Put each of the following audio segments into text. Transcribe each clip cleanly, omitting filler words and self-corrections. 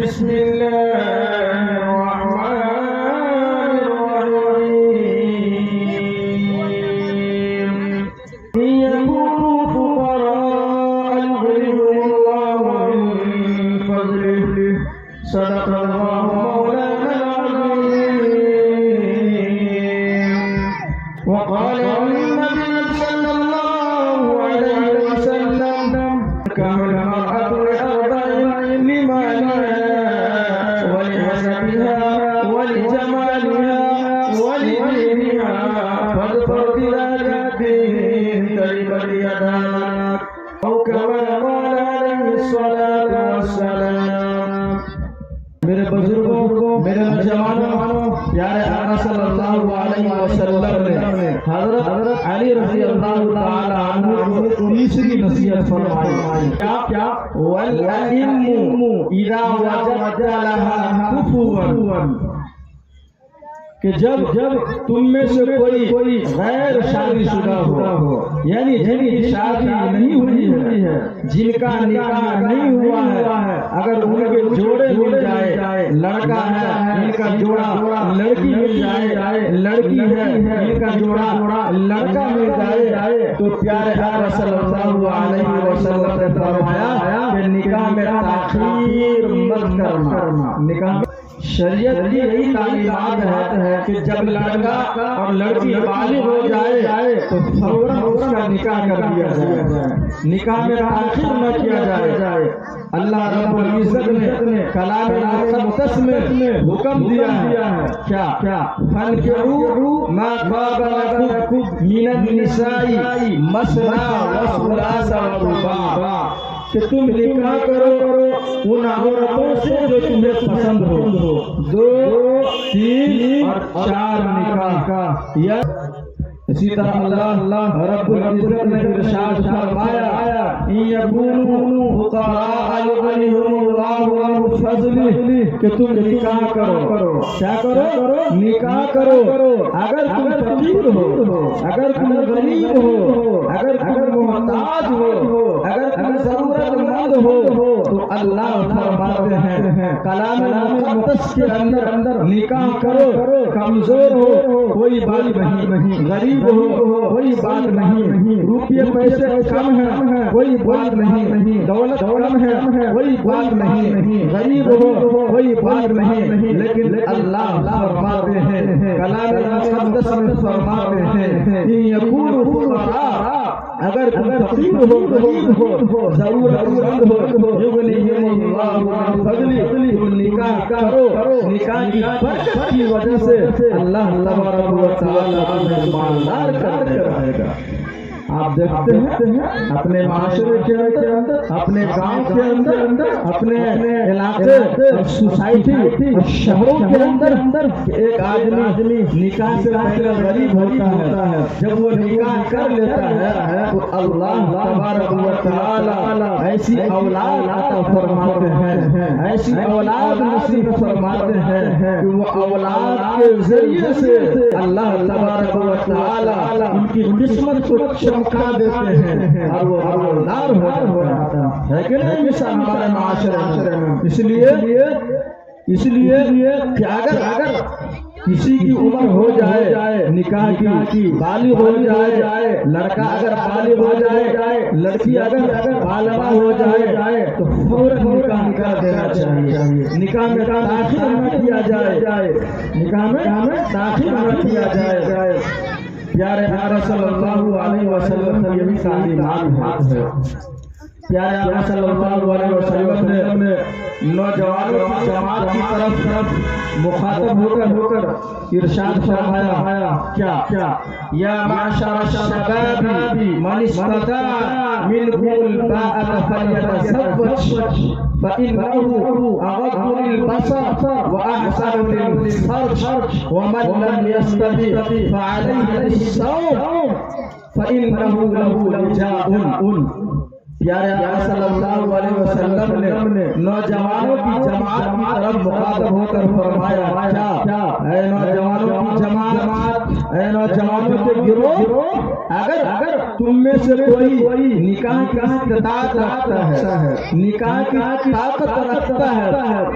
بسم الله الرحمن الرحيم إن يكونوا فقراء يغنيهم الله من فضله صدق الله مولانا العظيم وقال النبي صلى الله عليه وسلم كمل المرأة لأربع لمالها ولحسبها ولجمالها ولدينها فاظفر بذات الدين تربت يداك أو كما قال عليه الصلاة والسلام. میرے بزرگوں کو، میرے نوجوانوں، پیارے آقا صلی اللہ علیہ وسلم نے حضرت علی رضی اللہ تعالی عنہ کو تیسری نصیحت فرمائی. کیا والأئم اذا وجدت لها كفوا، کہ جب تم میں سے کوئی غیر شادی شدہ ہو، یعنی جن کی شادی نہیں ہوئی ہے، جن کا نکاح نہیں ہوا ہے، اگر ان کے جوڑے مل جائے، لڑکا ہے ان کا جوڑا، لڑکی مل جائے، لڑکی ہے ان کا جوڑا، لڑکا مل جائے، تو پیارے آقا صلی اللہ علیہ وسلم نے فرمایا کہ نکاح میں تاخیر مت کرنا. نکاح شریعت کی یہی تعلیمات ہے کہ جب لڑکا اور لڑکی بالغ ہو جائے تو فوراً اس کا نکاح کر دیا جائے، نکاح میں تاخیر نہ کیا جائے. اللہ رب العزت نے کلام مقدس میں حکم دیا ہے کیا فانکحوا ما طاب لکم من النساء مثنی وثلاث ورباع، کہ تم نکاح کرو ان عورتوں سے جو تمہیں پسند ہو، 2، 3 اور 4 نکاح کا. یا اسی طرح اللہ رب العزت نے ارشاد فرمایا ان یکونوا فقراء یغنیہم اللہ من فضلہ، کہ تم نکاح کرو. کیا کرو؟ نکاح کرو. اگر تم فقیر ہو، اگر تم غریب ہو، اگر تم محتاج ہو، اگر تم ضرورت مند ہو، تو اللہ فرماتے ہیں کلام مقدس کے اندر نکاح کرو. کمزور ہو کوئی بات نہیں، غریب ہو کوئی بات نہیں، روپیے پیسے کم ہیں کوئی بات نہیں، دولت کم ہے کوئی بات نہیں، غریب ہو کوئی بات نہیں، لیکن اللہ فرماتے ہیں کلام مقدس میں فرماتے ہیں کہ یکونوا فقراء، اگر تم فقیر ہو، غریب ہو، ضرورت مند ہو، یغنیہم اللہ من فضلہ، تم نکاح کرو. نکاح کی برکت کی وجہ سے اللہ تبارک و تعالی تمہیں مالدار کر دے گا. آپ دیکھتے ہیں اپنے معاشرے کے اندر، اپنے گاؤں کے اندر، اپنے علاقے اور سوسائٹی اور شہروں کے اندر ایک آدمی نکاح سے پہلے غریب ہوتا ہے، جب وہ نکاح کر لیتا ہے تو اللہ تبارک و تعالی ایسی اولاد عطا فرماتے ہیں، ایسی اولاد نصیب فرماتے ہیں کہ وہ اولاد کے ذریعے سے اللہ تبارک و تعالی ان کی قسمت کو چمکا دیتے ہیں اور وہ اولاد ہو جاتا ہے کہ نہیں. مثال ہمارے معاشرے میں اس لیے کہ اگر کسی کی عمر ہو جائے نکاح کی، بالغ ہو جائے، لڑکا اگر بالغ ہو جائے، لڑکی اگر بالغہ ہو جائے تو فوراً نکاح کر دینا چاہیے. نکاح میں تاخیر نہ کیا جائے، نکاح میں تاخیر نہ کیا جائے. پیارے آقا صلی اللہ علیہ وسلم کی یہی تعلیمات ہے. پیارے آقا صلی اللہ علیہ وسلم نے نوجوانوں کی جماعت کی طرف مخاطب ہو کر ارشاد فرمایا کیا یا معشر الشباب من استطاع منکم الباءة فلیتزوج فإنه أغض للبصر وأحسن للفرج ومن لم يستطع فعليه بالصوم فإنه له وجاء. پیارے آقا صلی اللہ علیہ وسلم نے نوجوانوں کی جماعت کی طرف مخاطب ہو کر فرمایا کیا اے نوجوانوں کی جماعت، اے نوجوانوں کے گروہ اگر تم میں سے کوئی نکاح کا استطاعت رکھتا ہے، نکاح کی طاقت رکھتا ہے،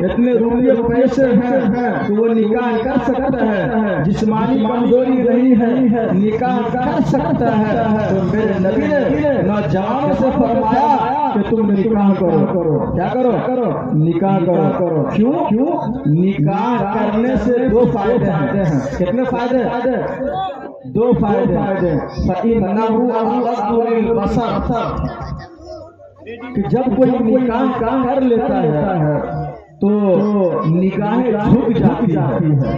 اتنے روپے پیسے ہیں تو وہ نکاح کر سکتا ہے، جسمانی کمزوری نہیں ہے نکاح کر سکتا ہے، تو میرے نبی نے نوجوانوں سے فرمایا کہ تم نکاح کرو، کیا کرو؟ نکاح کرو۔ کیوں؟ نکاح کرنے سے دو فائدے ہیں۔ کتنے فائدے؟ دو فائدے۔ فَإِنَّهُ أَغَضُّ لِلْبَصَرِ، کہ جب کوئی نکاح کر لیتا ہے تو نگاہیں جھک جاتی ہے۔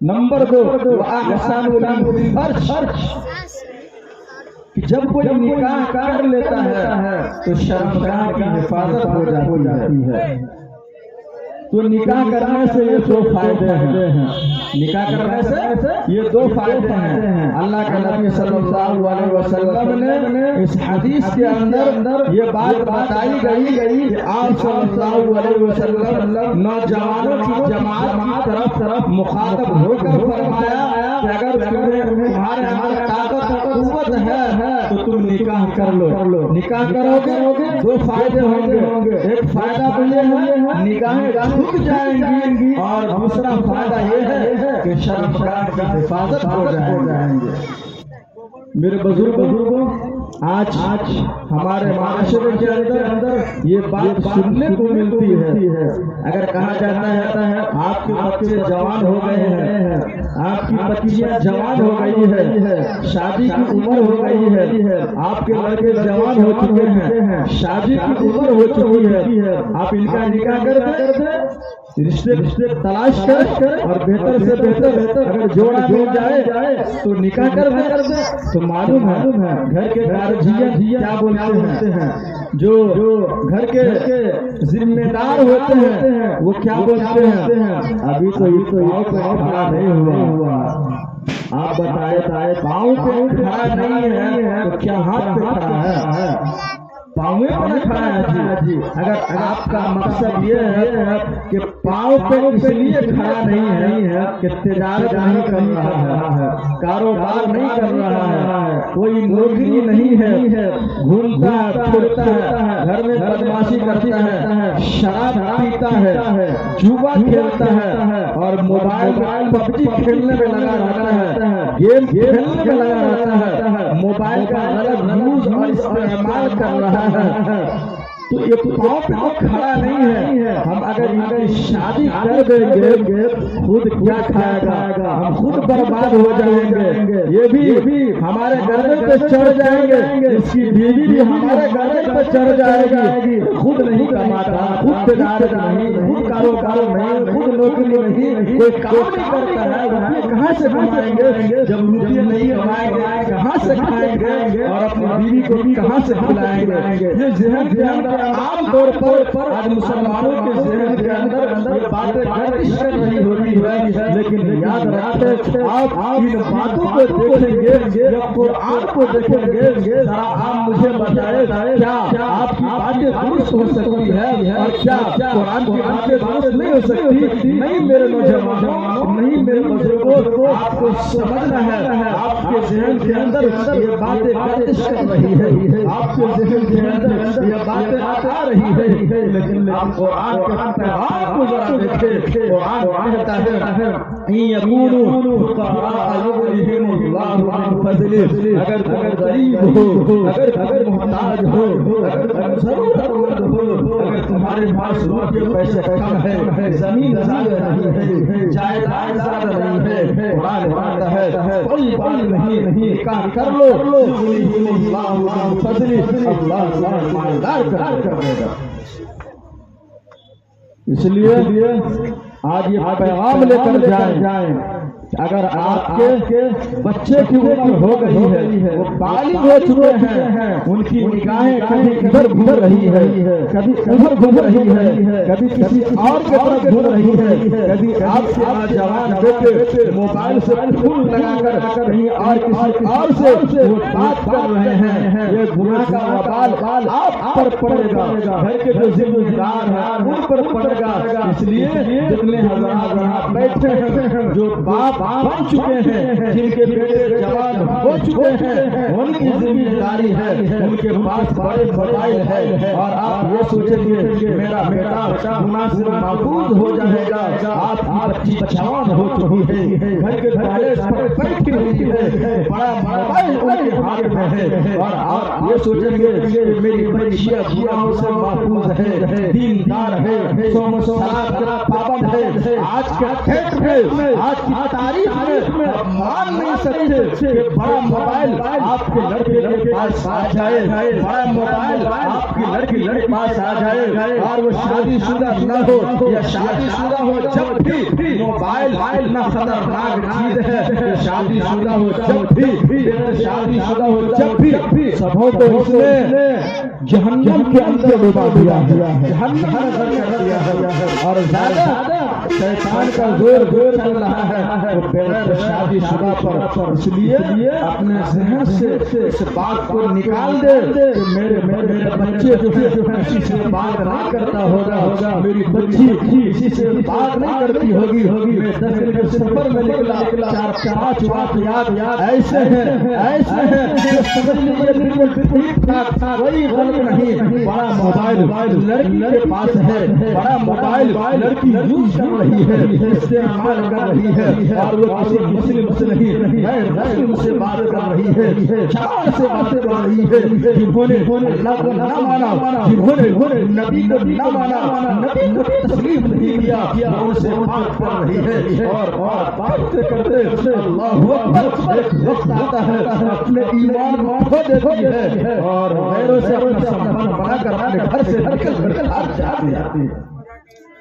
نمبر 2 وَأَحْسَنُ لِلْفَرْجِ، کہ جب کوئی نکاح کر لیتا ہے تو شرمگاہ کی حفاظت ہو جاتی ہے۔ تو نکاح کرنے سے یہ دو فائدے ہیں، نکاح کرنے سے یہ دو فائدے ہیں۔ اللہ کے نبی صلی اللہ علیہ وسلم نے اس حدیث کے اندر یہ بات بتائی گئی کہ آپ صلی اللہ علیہ وسلم نوجوانوں کی جماعت کی طرف مخاطب ہو کر فرمایا کہ اگر تمہارے اندر طاقت اور قوت ہے تو تم نکاح کر لو۔ نکاح کرو گے دو فائدے ہوں گے، ایک فائدہ تو یہ ہے نگاہیں رک جائیں گی، اور دوسرا فائدہ یہ ہے کہ شرمگاہ کی حفاظت ہو جائیں گے۔ میرے بزرگوں، آج ہمارے معاشرے کے اندر یہ بات سننے کو ملتی ہے۔ اگر کہا جاتا ہے آپ کے بچے جوان ہو گئے ہیں، آپ کی بچیاں جوان ہو گئی ہے، شادی کی عمر ہو گئی ہے، آپ کے لڑکے جوان ہو چکے ہیں، شادی کی عمر ہو چکی ہے، آپ ان کا نکاح کر دیں، رشتے تلاش کر اور بہتر سے بہتر اگر جوڑا مل جائے تو نکاح کر دیں۔ تو معلوم ہے گھر کے خارجیاں کیا بولتے ہیں، جو گھر کے ذمہ دار ہوتے ہیں وہ کیا بولتے ہیں، ابھی تو یہ پاؤں پہ کھڑا نہیں ہوا، آپ بتائے پاؤں پہ کھڑا نہیں ہے تو کیا ہاتھ پہ کھڑا ہے؟ پاؤں پہ کھڑا ہے جی۔ اگر آپ کا مقصد یہ ہے کہ پاؤں پہ اس لیے کھڑا نہیں ہے کہ تجارت نہیں کر رہا ہے، کاروبار نہیں کر رہا ہے، کوئی نوکری نہیں ہے، گھومتا پھرتا ہے، گھر میں بدمعاشی کرتا ہے، شراب پیتا ہے، جوا کھیلتا ہے اور موبائل PUBG کھیلنے میں لگا رہتا ہے، گیم کھیلنے میں لگا رہتا ہے، موبائل کا غلط یوز اور استعمال کر رہا ہے، تو یہ پاؤں پہ کھڑا نہیں ہے۔ ہم اگر ان کی شادی کر دیں گے خود کیا کھائے گا، ہم خود برباد ہو جائیں گے، یہ بھی ہمارے گردن پہ چڑھ جائیں گے، اس کی بیوی بھی ہمارے گردن پہ چڑھ جائے گی، خود نہیں کماتا، خود تجارت نہیں، خود کاروبار نہیں، خود نوکری نہیں، کوئی کام نہیں کرتا ہے، روپیے کہاں سے کمائیں گے؟ جب روپیے نہیں کمائیں گے کہاں سے کھائیں گے اور اپنی بیوی کو بھی کہاں سے کھلائیں گے؟ یہ ذہن کے اندر عام طور پر آج مسلمانوں کے ذہن کے اندر یہ باتیں گردش کر رہی ہوتی ہے، لیکن یاد رکھیں آپ ان باتوں کو دیکھیں گے یا قرآن کو دیکھیں گے، ذرا آپ مجھے بتائیں کیا آپ کی باتیں درست ہو سکتی ہے اور کیا قرآن کی باتیں درست نہیں ہو سکتی؟ نہیں میرے نوجوانوں، نہیں میرے بزرگوں، آپ کو سمجھنا ہے آپ کے ذہن کے اندر یہ باتیں گردش کر رہی ہے، آپ کے ذہن کے اندر یہ باتیں آ رہی ہے، لیکن آپ قرآن کے پیغام کو ذرا دیکھیں۔ قرآن کہتا ہے یقولوا فقراء یغنیہم اللہ من فضلہ، اگر غریب ہو، اگر محتاج ہو، اگر ضرورت مند ہو، اگر تمہارے پاس روپے پیسے کم ہے، زمین زیادہ نہیں ہے، جائیداد زیادہ نہیں ہے، قرآن کہتا ہے کوئی بات نہیں، نکاح کر لو، یغنیہم اللہ من فضلہ، اللہ مالدار کر دے گا۔ اس لیے آج یہ پیغام لے کر جائیں، اگر آپ کے بچے کی عمر ہو گئی ہے، وہ بالغ ہو چکے ہیں، ان کی نگاہیں کبھی ادھر گھوم رہی ہے، کبھی ادھر گھوم رہی ہے، کبھی کسی اور کی طرف گھوم رہی ہے، کبھی آپ کے نوجوان بیٹے موبائل سے فون لگا کر کہیں اور کسی اور سے وہ بات کر رہے ہیں، یہ گناہ کا وبال آپ پر پڑے گا، گھر کے جو ذمہ دار ہیں ان پر پڑے گا۔ اس لیے جتنے حضرات یہاں بیٹھے ہیں، جو باپ بن چکے ہیں، جن کے بیٹے جوان ہو چکے ہیں، ان کی ذمہ داری ہے، ان کے پاس بڑے موبائل ہے، اور آپ یہ سوچیں گے کہ میرا بیٹا گناہ سے محفوظ ہو جائے گا۔ آپ کی بچی جوان ہو چکی ہے، گھر کے دہلیز پر بیٹھی ہوئی ہے، بڑا موبائل ان کے ہاتھ میں ہے، اور آپ یہ سوچیں گے کہ میری بچیاں گناہوں سے محفوظ ہے، دیندار ہے، صوم صلات کا پابند ہے۔ آج کے کھیت میں، آج کی تاریخ میں مان نہیں سکتے کہ بڑا موبائل آپ کے لڑکے کے پاس آ جائے، بڑا موبائل آپ کی لڑکی کے پاس آ جائے، اور وہ شادی شدہ نہ ہو یا شادی شدہ ہو، جب بھی موبائل اتنا خطرناک چیز ہے، شادی شدہ ہو جب بھی، شادی شدہ ہو جب بھی، سبوں کو اس نے جہنم کے اندر ڈبا دیا ہے، جہنم میں غرق کر دیا ہے، اور زیادہ شیطان کا زور چل رہا ہے وہ بغیر شادی شدہ پر، اس لیے اپنے ذہن سے اس بات کو نکال دے کہ میرے بچے جو ہے کسی سے بات نہیں کرتا ہوگا، میری بچی کسی سے بات نہیں کرتی ہوگی، میں 10 دن کے سفر میں نکلا، 4-5 واقعات ایسے ہیں جو سمجھ لیجیے بالکل ٹھیک ٹھاک تھا، کوئی غلط نہیں۔ بڑا موبائل لڑکی کے پاس ہے، بڑا موبائل لڑکی یوز کر رہی ہے، استعمال کر رہی ہے، اور وہ کسی مسلم سے نہیں، غیر مسلم سے بات کر رہی ہے، چار سے باتیں کر رہی ہے، جنہوں نے اللہ کو نہ مانا، جنہوں نے نبی کو نہ مانا، نبی کو تسلیم نہیں کیا، ان سے بات کر رہی ہے، اور بات کرتے اللہ اکبر، ایک وقت آتا ہے اپنے ایمان کھو دیتی ہے، اور غیروں سے اپنا سمجھنا بنا کر اپنے گھر سے نکل کر جاتی ہے۔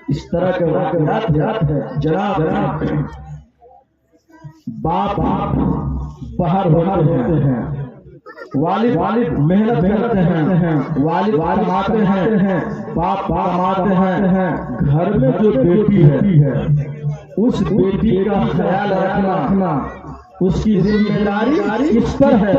اس طرح کے واقعات ہے جناب۔ باپ باہر ہوتے ہیں، والد محنت کرتے ہیں، والد کماتے ہیں، باپ کماتے ہیں، گھر میں جو بیٹی ہے اس بیٹی کا خیال رکھنا، اس کی ذمہ داری کس پر ہے؟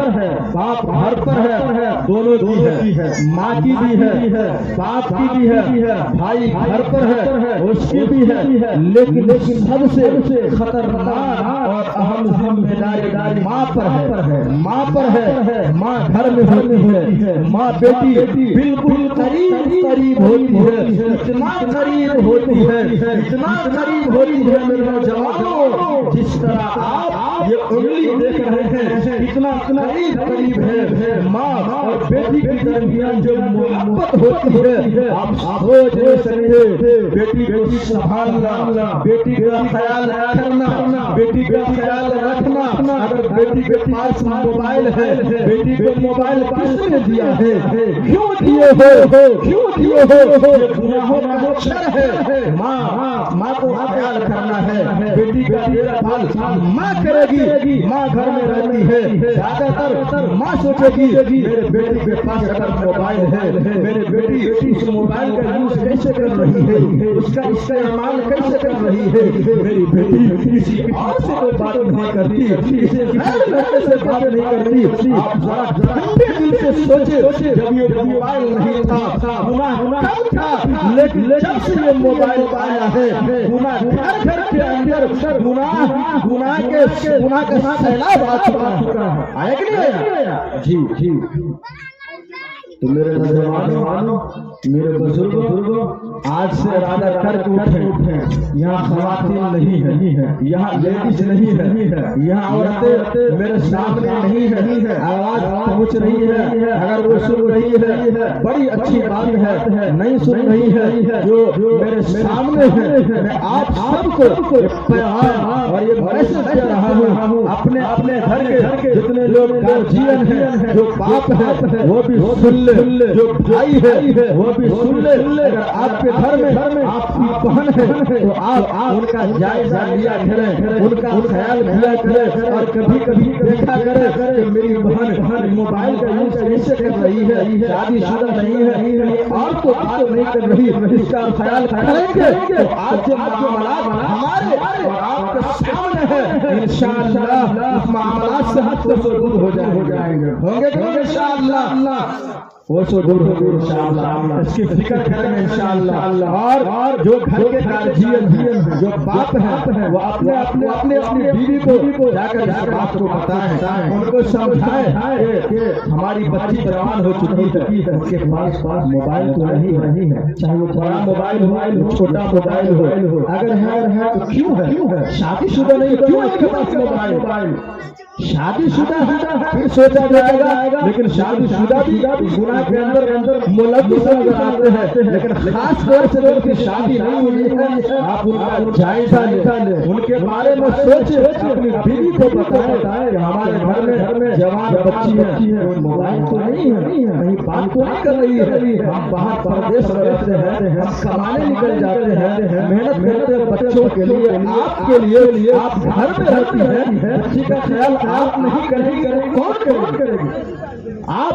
باپ گھر پر ہے، دونوں کی ہے، ماں کی بھی ہے، باپ کی بھی ہے، بھائی گھر پر ہے، اس کی بھی ہے، لیکن سب سے خطرناک اور اہم ذمہ داری ماں پر ہے، ماں پر ہے۔ ماں گھر میں ہوتی ہے، ماں بیٹی بالکل قریب ہوتی ہے، اتنا قریب ہوتی ہے، اتنا قریب ہوتی ہے میرے نوجوانوں، جس طرح آپ یہ انگلی دیکھ رہے ہیں، اتنا قریب ہے ماں اور بیٹی کے درمیان جو محبت ہوتی ہے، آپ سوچ نہیں سکتے۔ بیٹی کو سنبھالنا، بیٹی کا خیال کرنا، بیٹی کا خیال رکھنا، اگر بیٹی کے پاس موبائل ہے، بیٹی کو موبائل کس نے دیا ہے، کیوں دیے ہو، یہ گناہوں کا اثر ہے۔ ماں کو خیال کرنا ہے، بیٹی کا دیکھ بھال ماں کرے گی، ماں گھر میں رہتی ہے، زیادہ تر ماں سوچے گی میرے بیٹی کے پاس اگر موبائل ہے، میرے بیٹی اس موبائل کا یوز کیسے کر رہی ہے، اس کا استعمال کیسے کر رہی ہے، میری بیٹی کسی اور سے کوئی بات نہیں کرتی، کسی غیر لڑکے سے بات نہیں کرتی۔ آپ ذرا ٹھنڈے دل سے سوچے، جب یہ موبائل نہیں تھا گناہ کم تھا، لیکن جب سے یہ موبائل آیا ہے گناہ گھر کے اندر گناہ کا سیلاب آ چکا ہے، آیا کہ نہیں آیا؟ جی تو میرے نوجوانوں، میرے بزرگوں، آج سے ارادہ کر کے اٹھیں، یہاں خواتین نہیں ہے، یہاں لیڈیز نہیں ہے، یہاں عورتیں میرے سامنے نہیں ہے، آواز پہنچ رہی ہے، اگر وہ سن رہی ہے بڑی اچھی بات ہے، نہیں سن رہی ہے جو میرے سامنے ہے، میں آپ سب کو پیغام اور یہ میسج دے رہا ہوں، اپنے گھر کے جتنے لوگ گارجین ہیں، جو باپ ہے وہ بھی سن لے، جو بھائی ہے وہ بھی سن لے، اگر آپ کے گھر میں آپ کی بہن ہے تو آپ ان کا جائزہ لیا کریں، ان کا خیال کیا کریں، اور کبھی دیکھا کریں کہ میری بہن موبائل کا یوز کیسے کر رہی ہے، شادی شدہ نہیں ہے اور تو بات نہیں کر رہی، اس کا خیال کریں گے تو آج جو معاملات ہمارے اور آپ کے سامنے ہے، انشاءاللہ اس معاملات سے ہٹ کر دور ہو جائیں گے، ہوں گے کہ انشاءاللہ وہ سو دور ہو انشاءاللہ، اس کی فکر کریں انشاءاللہ، اور جو گھر کے گارجین ہیں، جو باپ ہیں، وہ اپنے بیوی کو جا کر اس بات کو بتائیں، ان کو سمجھائیں کہ ہماری بچی جوان ہو چکی ہے، اس کے پاس موبائل تو نہیں ہے، چاہے وہ بڑا موبائل ہو چھوٹا موبائل ہو، اگر ہے تو کیوں ہے؟ شادی شدہ نہیں کیوں اس کے پاس موبائل؟ شادی شدہ پھر سوچا جائے گا، لیکن شادی شدہ بھی گناہ کے اندر ملوث نظر آتے ہیں، لیکن خاص طور سے جن کی شادی نہیں ہوئی ہے آپ ان کا جائزہ لیں، ان کے بارے میں سوچیں، اپنی بیوی کو بتائیں کہ ہمارے گھر میں جوان بچی ہے، موبائل تو نہیں ہے، کہیں بات تو نہیں کر رہی ہے، ہم باہر پردیس میں رہتے ہیں، ہم کمانے نکل جاتے ہیں، محنت کرتے ہیں بچوں کے لیے، آپ کے لیے، آپ گھر میں رہتی ہیں، بچی کا خیال آپ نہیں کریں گے، کون کرے گی؟ آپ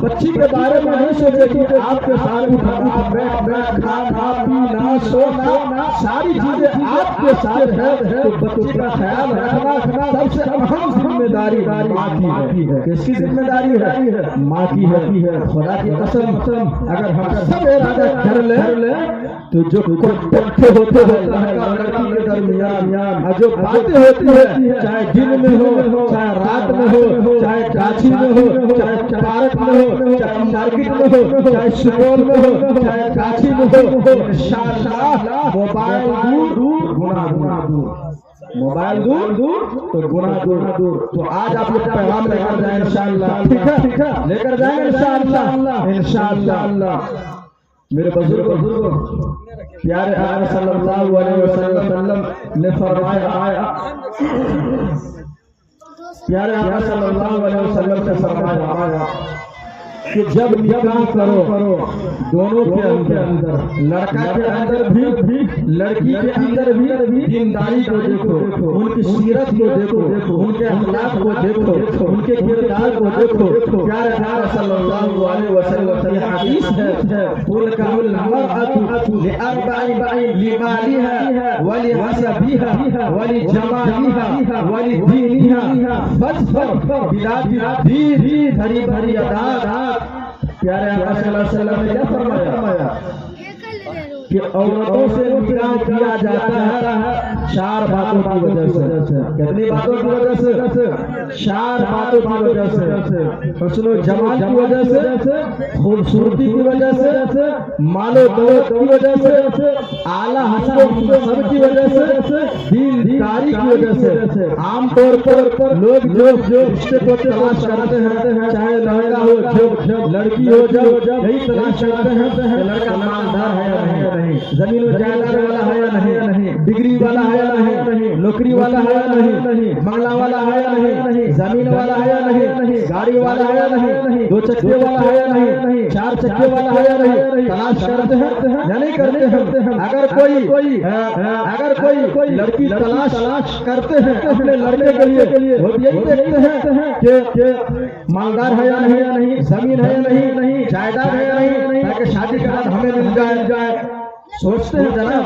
بچی کے بارے میں نہیں سوچے کہ آپ کے ساتھ اٹھنا بیٹھنا کھانا پینا سونا ساری چیزیں آپ کے ساتھ ہے، تو بچی کا خیال رکھنا سب سے اہم ذمہ داری ماں کی ہے۔ کس کی ذمہ داری ہے؟ ماں کی ہے۔ خدا کی قسم اگر ہم سب ارادہ کر لیں تو جو ہوتے ہیں لڑکا لڑکی کے درمیان جو باتیں ہوتی ہیں، چاہے دن میں ہو، چاہے رات میں ہو، چاہے کاچی میں ہو، چاہے پارک میں ہو، چاہے مارکیٹ میں ہو، چاہے سپول میں ہو، چاہے کاچی میں ہو، انشاءاللہ موبائل دور گناہ دور، موبائل دور تو گناہ دور۔ تو آج آپ یہ پیغام لے کر جائیں انشاءاللہ، ٹھیک ہے، لے کر جائیں انشاءاللہ۔ میرے بزرگوں، پیارے آقا صلی اللہ علیہ وسلم نے فرمایا، پیارے آقا صلی اللہ علیہ وسلم نے فرمایا کہ جب نکاح کرو دونوں کے اندر، لڑکا کے اندر بھی لڑکی کے اندر بھی دینداری کو دیکھو، ان کی سیرت کو دیکھو، ان کے اخلاق کو دیکھو، ان کے کردار کو دیکھو۔ پیارے آقا صلی اللہ علیہ وسلم کی حدیث ہے، تنکح المرأة لأربع، لمالها ولحسبها ولجمالها ولدينها فاظفر بذات الدين بھری عداد۔ پیارے آقا صلی اللہ علیہ وسلم نے کیا فرمایا کہ عورتوں سے نکاح کیا جاتا ہے 4 باتوں کی وجہ سے۔ کتنی باتوں کی وجہ سے؟ 4 باتوں کی وجہ سے، حسن و جمال کی وجہ سے، خوبصورتی کی وجہ سے، مال و دولت کی وجہ سے، اعلیٰ حسب و منصب کی وجہ سے، دینداری کی وجہ سے۔ عام طور پر لوگ جو رشتے کو تلاش کرتے ہیں، چاہے لڑکا ہو لڑکی ہو، یہی تلاش کرتے ہیں کہ لڑکا مالدار ہے یا نہیں، زمین و جائیداد والا ہے یا نہیں، ڈگری والا ہے یا نہیں، نوکری والا ہے یا نہیں، بنگلہ والا ہے یا نہیں، زمین والا ہے یا نہیں، گاڑی والا ہے یا نہیں، 2 چکے والا ہے یا نہیں، 4 چکے والا ہے یا نہیں، تلاش کرتے ہیں یا نہیں کرتے ہیں؟ اگر کوئی لڑکی تلاش کرتے ہیں اپنے لڑکے کے لیے، وہ یہی دیکھتے ہیں کہ مالدار ہے یا نہیں، زمین ہے یا نہیں، جائیداد ہے یا نہیں، تاکہ شادی کے بعد ہمیں مل جائے، سوچتے ہیں جناب،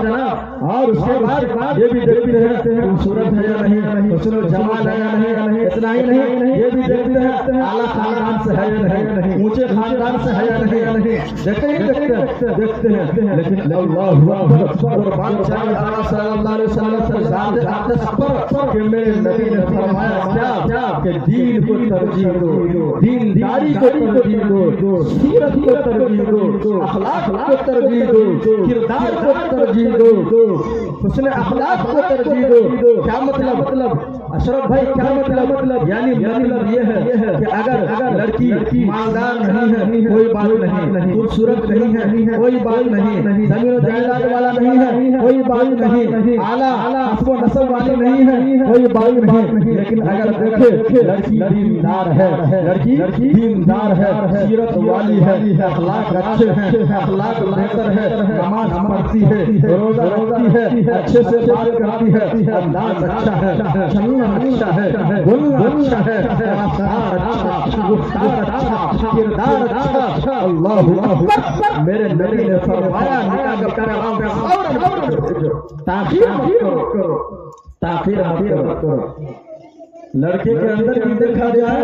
اور اس کے بعد یہ بھی دیکھتے ہیں خوبصورت ہے یا نہیں، حسن و جمال ہے یا نہیں، اتنا ہی نہیں، یہ بھی دیکھتے ہیں اعلیٰ خاندان سے ہے یا نہیں، اونچے خاندان سے ہے یا نہیں، دیکھتے ہیں۔ لیکن اللہ اکبر، قربان چاہیے آقا صلی اللہ علیہ وسلم کی ذات اقدس پر کہ میرے نبی نے فرمایا کیا کہ دین کو ترجیح دو، دینداری کو ترجیح دو، سیرت کو ترجیح دو، اخلاق کو ترجیح دو، کردار کو ترجیح دو، حسن اخلاق کو ترجیح دو۔ کیا مطلب اشرف بھائی، کیا مطلب؟ یعنی مطلب یہ ہے کہ اگر لڑکی مالدار نہیں ہے کوئی بات نہیں، خوبصورت نہیں ہے کوئی بات نہیں، زمین و جائیداد والا نہیں ہے کوئی بات نہیں، اعلیٰ حسب و نسب والی نہیں ہے کوئی بات نہیں، لیکن اگر دیکھے لڑکی دیندار ہے، لڑکی دیندار ہے، سیرت والی ہے، اخلاق اچھے ہیں، اخلاق بہتر ہے، نماز پڑھتی ہے، روزہ رکھتی ہے، اچھے سے بات کرتی ہے، انداز اچھا ہے، چلنا اچھا ہے، بولنا اچھا ہے، رفتار اچھا، گفتار اچھا، کردار اچھا۔ اللہ اکبر، میرے نبی نے فرمایا نکاح کا پیغام تاخیر مت کرو۔ لڑکے کے اندر کی دیکھا جائے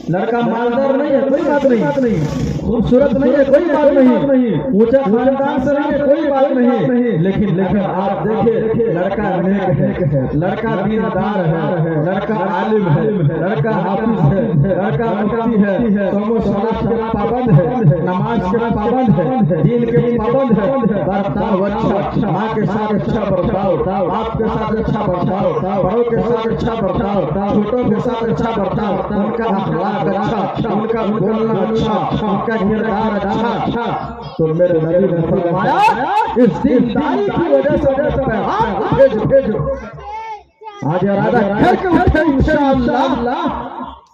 لڑکا مالدار نہیں ہے کوئی بات نہیں، خوبصورت نہیں ہے کوئی بات نہیں، اونچا خاندان سے نہیں ہے کوئی بات نہیں، لیکن آپ دیکھیں لڑکا نیک ہے، لڑکا دیندار ہے، لڑکا عالم ہے، لڑکا حافظ ہے، لڑکا مفتی ہے، صوم و صلاۃ کے پابند ہے، نماز کے پابند ہے، دین کے پابند ہے، برتاؤ اچھا، ماں کے ساتھ اچھا برتاؤ، باپ کے ساتھ اچھا برتاؤ، بڑوں کے ساتھ اچھا برتاؤ، چھوٹوں کے ساتھ اچھا برتاؤ، ان کا اخلاق اچھا، ان کا بولنا اچھا، ان کا کردار اچھا، تو میرے نبی نے فرمایا اس دینداری کی وجہ سے پیغام بھیجو۔ آج ارادہ کر کے اٹھے انشاءاللہ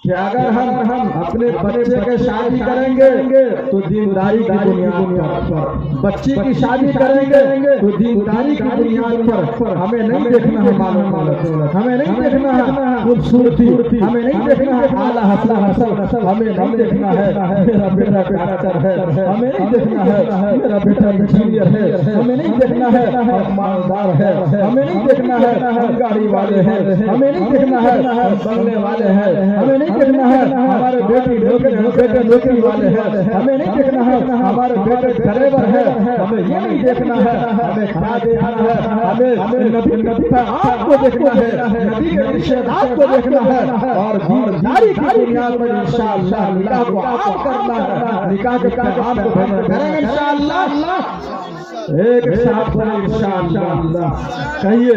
کہ اگر ہم اپنے بچے کے شادی کریں گے تو دینداری کی بنیاد پر، بچی کی شادی کریں گے تو دینداری کی بنیاد پر، ہمیں نہیں دیکھنا ہے مال و دولت، ہمیں نہیں دیکھنا ہے خوبصورتی، ہمیں نہیں دیکھنا ہے اعلیٰ حسن، ہمیں نہیں دیکھنا ہے میرا بیٹا ڈاکٹر ہے، ہمیں نہیں دیکھنا ہے میرا بیٹا انجینئر ہے، ہمیں نہیں دیکھنا ہے ہم مالدار ہے، ہمیں نہیں دیکھنا ہے ہم گاڑی والے ہیں، ہمیں نہیں دیکھنا ہے ہم بنگلے والے ہیں، ہمیں نہیں دیکھنا ہے ہمارے بیٹے نوکری والے ہیں، ہمیں نہیں دیکھنا ہے ہمارے بیٹے ڈرائیور ہے، ہمیں یہ نہیں دیکھنا ہے، ہمیں کیا دیکھنا ہے، ہمیں نبی کے پیغام کو دیکھنا ہے، نبی کے ارشادات کو دیکھنا ہے، اور دینداری کی بنیاد پر انشاءاللہ نکاح کو عام کرنا ہے، نکاح کے پیغام کو کریں گے انشاءاللہ۔ ایک ساتھ پر انشاءاللہ کہیے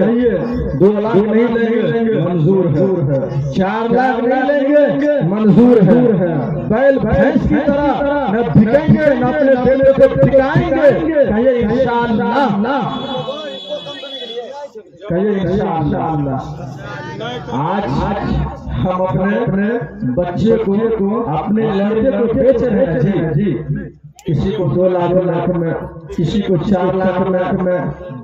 2 لاکھ نہیں لیں گے منظور ہے، 4 لاکھ نہیں لیں گے منظور ہے، بیل بھینس کی طرح نہ بھکیں گے نہ اپنے بیٹے کو بھکائیں گے، کہیے انشاءاللہ، کہیے انشاءاللہ۔ آج ہم اپنے بچے کو اپنے لڑکے کو بیچ رہے ہیں، جی کسی کو 2 لاکھ میں، کسی کو 4 لاکھ میں،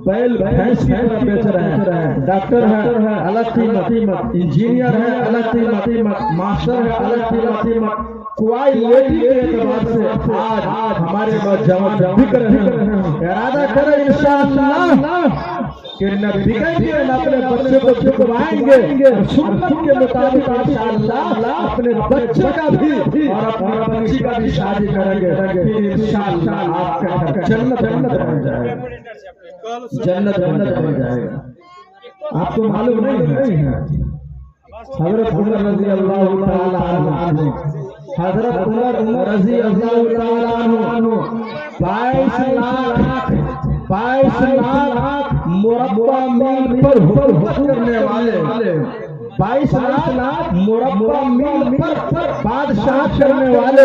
بیل بھینس کی طرح بیچ رہے ہیں۔ ڈاکٹر ہے الگ قیمت، انجینئر ہے الگ قیمت، ماسٹر ہے الگ قیمت، کوالٹی کے اعتبار سے آج ہمارے نوجوان بک رہے ہیں۔ ارادہ کریں انشاءاللہ کہ نہ بکیں گے نہ اپنے بچے کو بکوائیں گے، سنت کے مطابق انشاءاللہ اپنے بچے کا بھی اور اپنی بچی کا بھی شادی کریں گے، پھر انشاءاللہ آپ کا جنت بن جائے گا، جنت بن جائے گا۔ آپ کو معلوم نہیں ہے حضرت عمر رضی اللہ تعالی عنہ، حضرت عمر رضی اللہ تعالی عنہ 22 لاکھ مربع میل پر حکومت کرنے والے، 22 لاکھ مربع میل پر بادشاہ کرنے والے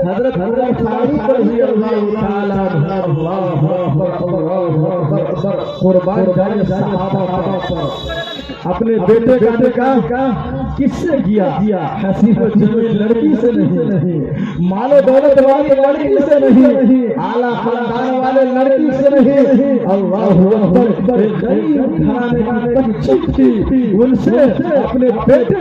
حضرت عمر فاروق رضی اللہ تعالی عنہ، قربان جائے صحابہ پر۔ اپنے بیٹے کا نکاح کس سے کیا؟ حسین و جمیل لڑکی سے نہیں، مال و دولت والی لڑکی سے نہیں، اعلیٰ خاندان والے لڑکی سے نہیں، اللہ اکبر، غریب گھرانے کی بچی تھی، ان سے اپنے بیٹے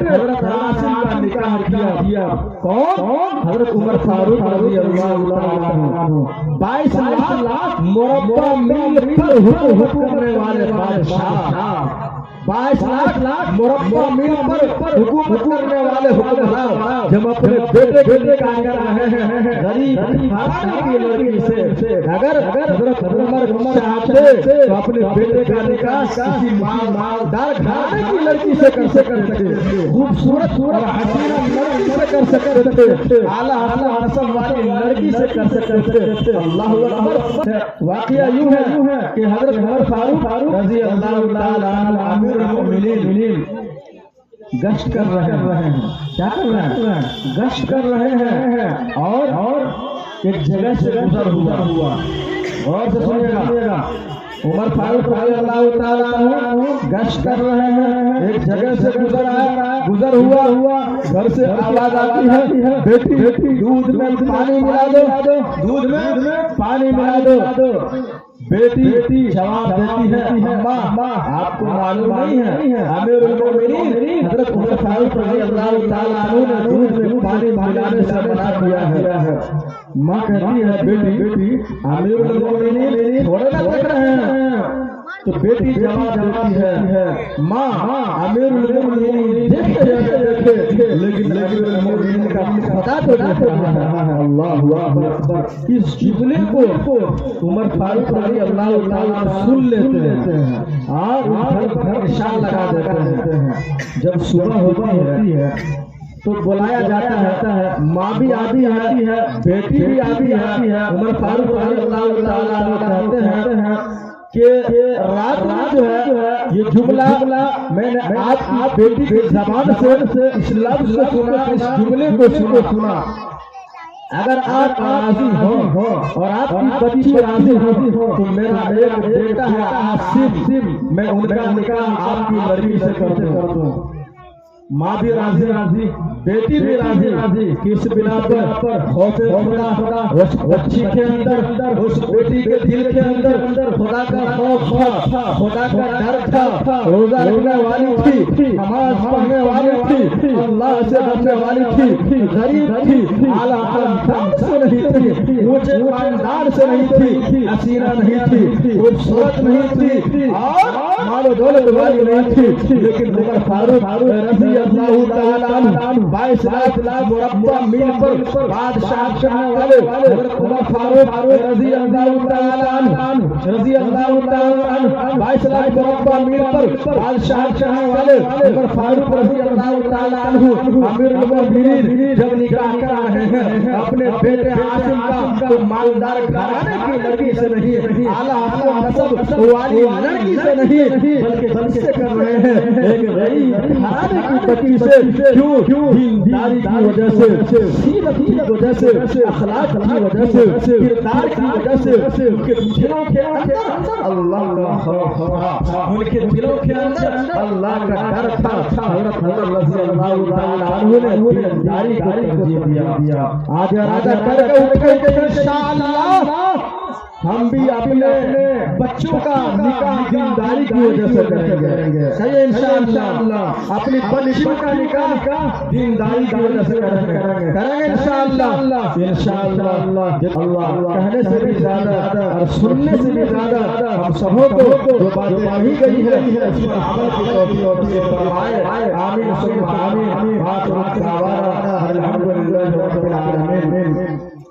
حضرت عاصم کا نکاح کیا۔ کون؟ حضرت عمر فاروق رضی اللہ عنہ۔ 22 لاکھ مربع میل پر حکم کرنے والے بادشاہ، 22 لاکھ مربع میل پر حکومت کرنے والے حکمران جب اپنے بیٹے کے نکاح کر رہے ہیں غریب خاندان کی لڑکی سے، اگر حضرت عمر چاہتے تو اپنے بیٹے کا نکاح کسی مالدار گھرانے کی لڑکی سے کر سکتے، خوبصورت اور حسینہ لڑکی سے کر سکتے، اعلیٰ نسل والی لڑکی سے کر سکتے۔ اللہ اکبر۔ واقعہ یوں ہے کہ حضرت عمر فاروق رضی اللہ تعالی عنہ امیر المؤمنین گشت کر رہے ہیں، کیا کر رہے ہیں؟ گشت کر رہے ہیں، اور ایک جگہ سے گزر ہوا، غور سے سنیے گا، عمر فاروق رضی اللہ تعالیٰ عنہ گشت کر رہے ہیں، ایک جگہ سے گزر ہوا، گھر سے آواز آتی ہے بیٹی دودھ میں پانی ملا دو، پانی ملا دو۔ بیٹی جواب دیتی ہے اماں آپ کو معلوم نہیں ہے امیر المومنین حضرت عمر فاروق رضی اللہ تعالیٰ عنہ نے دودھ میں پانی ملانے سے منع کیا ہے۔ ماں کہتی ہے بیٹی امیر المومنین تھوڑے نہ دیکھ رہے ہیں تو بیٹی جواب دیتی ہے ماں امیر المومنین دیکھتے لیکن امیر المومنین کا خدا تو دیکھ رہا ہے۔ اللہ اکبر۔ اس جملے کو عمر فاروق رضی اللہ تعالیٰ سن لیتے ہیں اور گھر نشان لگا دیتے ہیں۔ جب صبح ہوتی ہے تو بلایا جاتا ہے، ماں بھی آتی ہے، بیٹی بھی آتی ہے۔ عمر فاروق رضی اللہ تعالیٰ کہتے ہیں کہ رات جو ہے یہ جملہ میں نے آپ کی بیٹی کی زبان سے اس لفظ کو سنا، اس جملے کو سنا۔ اگر آپ راضی ہو اور آپ کی بچی راضی ہو تو میرا ایک بیٹا ہے عاصم، میں ان کا نکاح آپ کی مرضی سے کر دوں۔ ماں بھی راضی، بیٹی بھی راضی، کس بنا پر خوف خدا اس بچی کے اندر، اس بیٹی کے دل کے اندر خدا کا خوف تھا، خدا کا ڈر تھا، روزہ رکھنے والی تھی، نماز پڑھنے والی تھی، اللہ سے ڈرنے والی تھی، غریب تھی، اعلیٰ خاندان سے نہیں تھی، اونچے خاندان سے نہیں تھی، حسینہ نہیں تھی، خوبصورت نہیں تھی اور مال و دولت والی نہیں تھی، لیکن عمر فاروق رضی اللہ تعالیٰ عنہ 22 لاکھ مربع میل پر بادشاہ کرنے والے حضرت عمر فاروق رضی اللہ تعالیٰ عنہ 22 لاکھ مربع میل پر بادشاہ کرنے والے عمر فاروق رضی اللہ تعالیٰ عنہ امیر المومنین جب نکاح کر رہے ہیں اپنے بیٹے عاصم کا، تو مالدار گھرانے کی لڑکی سے نہیں، اعلیٰ نسب والی لڑکی سے نہیں، بلکہ سے کر رہے ہیں ایک غریب گھرانے کی بچی سے۔ کیوں؟ دینداری کی وجہ سے، سیرت کی وجہ سے، اخلاق کی وجہ سے، کردار کی وجہ سے، ان کے دلوں کے اندر اللہ کا خوف تھا، ان کے دلوں کے اندر اللہ کا ڈر تھا۔ حضرت رضی اللہ تعالیٰ عنہ نے دینداری کو ترجیح دیا۔ آج ارادہ کر کے اٹھے کہ انشاءاللہ ہم بھی اپنے بچوں کا نکاح دینداری کی وجہ سے کریں گے، صحیح انشاءاللہ، اپنی بچیوں کا نکاح دینداری کی وجہ سے کریں گے انشاءاللہ۔ اللہ کہنے سے بھی زیادہ اور سننے سے بھی زیادہ ہم سبوں کو جو باتیں کہی گئی ہے اس پر عمل کی توفیق فرمائے، آمین۔